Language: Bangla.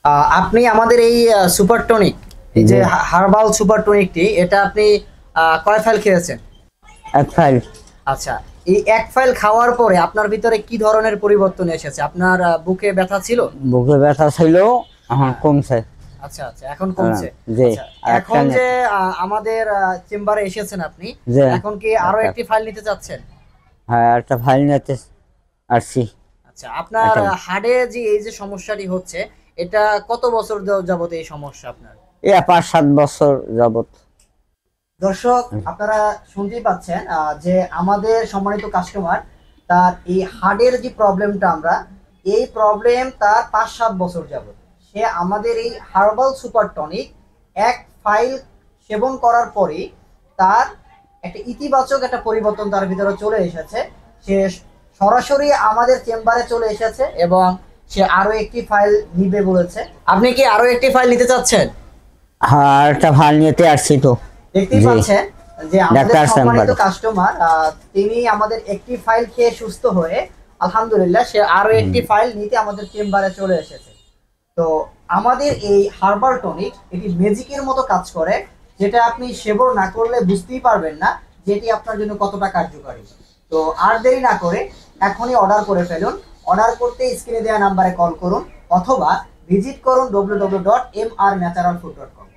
আপনি আমাদের এই সুপার টনিক, এই যে জি। হার্বাল সুপার টনিকটি, এটা আপনি কয় ফাইল খেয়েছেন? এক ফাইল। আচ্ছা, এই এক ফাইল খাওয়ার পরে আপনার ভিতরে কি ধরনের পরিবর্তন এসেছে? আপনার বুকে ব্যথা ছিল? বুকে ব্যথা ছিল, এখন হ্যাঁ। কমছে। আচ্ছা আচ্ছা, এখন কমছে। জি। আচ্ছা, আর একটা এখন যে আমাদের চেম্বারে এসেছেন আপনি, জি। এখন কি আরো একটা, একটি ফাইল নিতে চাচ্ছেন? হ্যাঁ একটা ফাইল নিতে আসছি। আচ্ছা, আপনার একটা হাড়ে যে এই যে সমস্যাটি হচ্ছে, এটা কত বছর যাবত এই সমস্যা আপনার? 5-7 বছর যাবত। দর্শক, আপনারা শুনতেই পাচ্ছেন যে আমাদের সম্মানিত কাস্টমার, তার এই হার্টের যে প্রবলেমটা, আমরা এই প্রবলেম তার 5-7 বছর যাবত সে আমাদের এই হার্বাল সুপার টনিক এক ফাইল সেবন করার পরেই তার একটা ইতিবাচক একটা পরিবর্তন তার ভিতরে চলে এসেছে। সে সরাসরি আমাদের চেম্বারে চলে এসেছে এবং সে আরো একটি ফাইল নিবে বলেছে। আপনি কি আরো একটি ফাইল নিতে চাচ্ছেন? হ্যাঁ একটা ফাইল নিতে আসছি তো। দেখতেই জি। পাচ্ছেন যে আমাদের ডাক্তার সম্মানিত চেম্বারে। কাস্টমার, তিনি আমাদের একটি ফাইল খেয়ে সুস্থ হয়ে আলহামদুলিল্লাহ সে আরো একটি ফাইল নিতে আমাদের চেম্বারে চলে এসেছে। তো আমাদের এই হার্বাল টনিক এটি ম্যাজিকের মতো কাজ করে, যেটা আপনি সেবন না করলে বুঝতেই পারবেন না যেটি আপনার জন্য কতটা কার্যকারী। তো আর দেরি না করে এখনই অর্ডার করে ফেলুন। অর্ডার করতে স্ক্রিনে দেওয়া নাম্বারে কল করুন অথবা ভিজিট করুন www.mrnaturalfood.com।